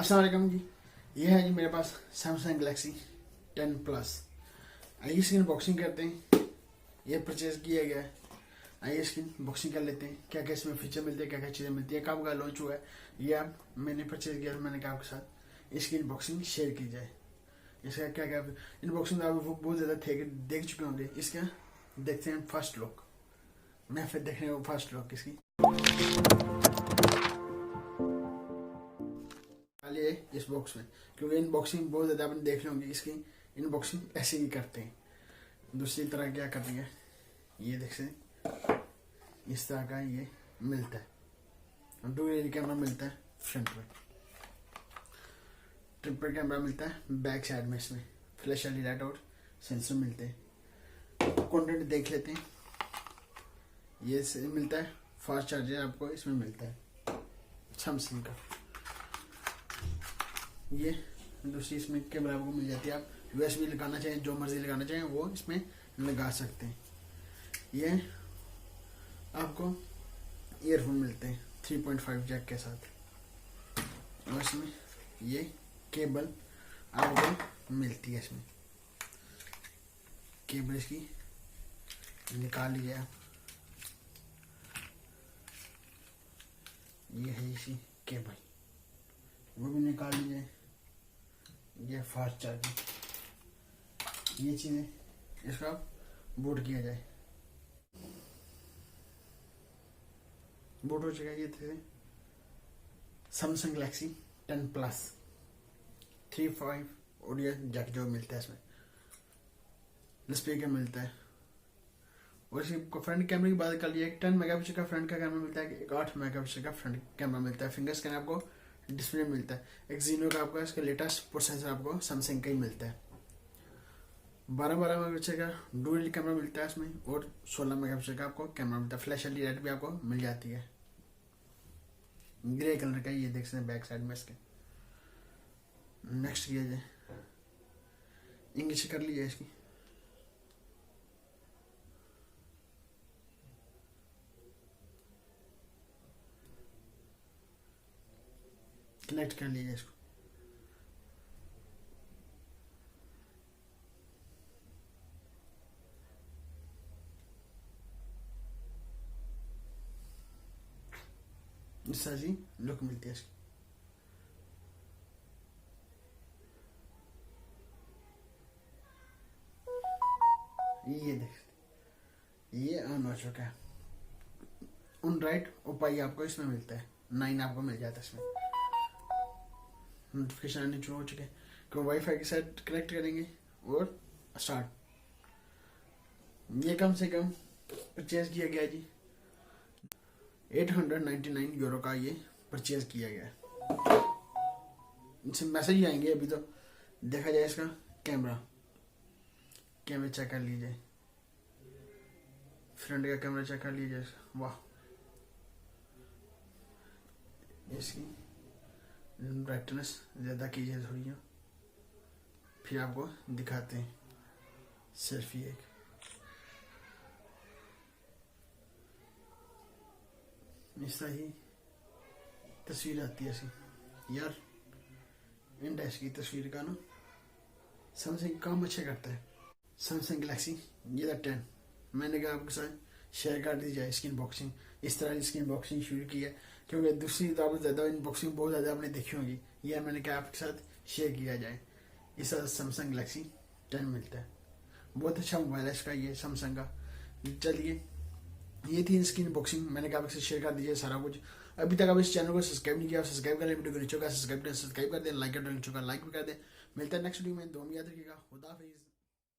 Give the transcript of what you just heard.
अस्सलाम वालेकुम जी। ये है जी मेरे पास सैमसंग गैलेक्सी 10 प्लस। आइए इसकी अनबॉक्सिंग करते हैं। ये परचेज किया गया है। आइए इसकी अनबॉक्सिंग कर लेते हैं। क्या क्या इसमें फीचर मिलते हैं, क्या क्या चीज़ें मिलती है, कब का लॉन्च हुआ है, ये आप मैंने परचेज किया, मैंने कहा आपके साथ इसकी अनबॉक्सिंग शेयर की जाए। इसका क्या क्या अनबॉक्सिंग आप बहुत ज़्यादा थे देख चुके होंगे। इसका देखते हैं फर्स्ट लुक। मैं फिर देखने को फर्स्ट लुक इसकी है इस बॉक्स में, क्योंकि इनबॉक्सिंग बहुत ज़्यादा आपने देख होंगे। इसकी इनबॉक्सिंग ऐसे ही करते हैं। दूसरी तरह क्या करते हैं, ये देख सकते इस तरह का ये मिलता है। डुअल कैमरा मिलता है फ्रंट में, ट्रिपल कैमरा मिलता है बैक साइड में। इसमें फ्लैश वाली लाइट और सेंसर मिलते हैं। कंटेंट देख लेते हैं। ये मिलता है फास्ट चार्जर, आपको इसमें मिलता है सैमसंग का। ये दूसरी इसमें कैमरा आपको मिल जाती है। आप USB लगाना चाहें, जो मर्जी लगाना चाहें वो इसमें लगा सकते हैं। ये आपको ईयरफोन मिलते हैं 3.5 जैक के साथ। और इसमें ये केबल आपको मिलती है। इसमें केबल इसकी निकाल लीजिए आप। ये है इसी केबल, वो भी निकाल लीजिए। ये फास्ट चार्जिंग, ये चीज़ें इसका बूट किया जाए। बूट हो चुका है। ये थे Samsung Galaxy 10 plus 3.5 audio jack जो मिलता है। इसमें स्पीकर मिलता है। और इसकी फ्रंट कैमरे की बात कर लिए, 10 मेगापिक्सल का फ्रंट का कैमरा मिलता है, एक 8 मेगापिक्सल का फ्रंट कैमरा मिलता है। फिंगर स्कैन आपको डिस्प्ले मिलता है। एक जीनो का आपका इसका लेटेस्ट प्रोसेसर आपको सैमसंग का ही मिलता है। 12 मेगापिक्सल का डुअल कैमरा मिलता है इसमें, और 16 मेगापिक्सल का आपको कैमरा मिलता है। फ्लैश वाली लाइट भी आपको मिल जाती है ग्रे कलर का। ये देख सकते हैं बैक साइड में इसके। नेक्स्ट किया जाए, इंग्लिश कर लीजिए इसकी। कनेक्ट कर लीजिए इसको। इस तरह से लुक मिलती है इसकी। ये देख, ये ऑन हो चुका है। ऑन राइट ओपाई आपको इसमें मिलता है 9 आपको मिल जाता है। इसमें नोटिफिकेशन आने शुरू हो चुके हैं, क्योंकि वाईफाई के साथ कनेक्ट करेंगे और स्टार्ट। ये कम से कम परचेज किया गया जी 899 यूरो का। ये परचेज किया गया है। इनसे मैसेज ही आएंगे। अभी तो देखा जाए इसका कैमरा चेक कर लीजिए। फ्रंट का कैमरा चेक कर लीजिए इसका। वाह, इसकी ब्राइटनेस ज़्यादा कीजिए थोड़ी, फिर आपको दिखाते हैं सेल्फी। एक इस तरह ही तस्वीर आती है ऐसी। यार इन डैश की तस्वीर का ना सैमसंग काम अच्छा करता है। सैमसंग गैलेक्सी ये 10 मैंने कहा आपके साथ शेयर कर दी जाए इसकी अनबॉक्सिंग। इस तरह इसकी अनबॉक्सिंग शुरू की है, क्योंकि दूसरी तो ज़्यादा अनबॉक्सिंग बहुत ज़्यादा आपने देखी होगी। यह मैंने कहा आपके साथ शेयर किया जाए। इस तरह सैमसंग गैलेक्सी 10 मिलता है। बहुत अच्छा मोबाइल है इसका, ये सैमसंग का। चलिए, ये थी इसकी अनबॉक्सिंग। मैंने कहा आपसे शेयर कर दीजिए सारा कुछ। अभी तक आप इस चैनल को सब्सक्राइब नहीं किया, सब्सक्राइब कर लें। वीडियो को नीचे का सब्सक्राइब कर दें, लाइक कर दें, लाइक भी कर दें। मिलता है नेक्स्ट वीडियो में। दुआ में याद रखिएगा। खुदा हाफिज़।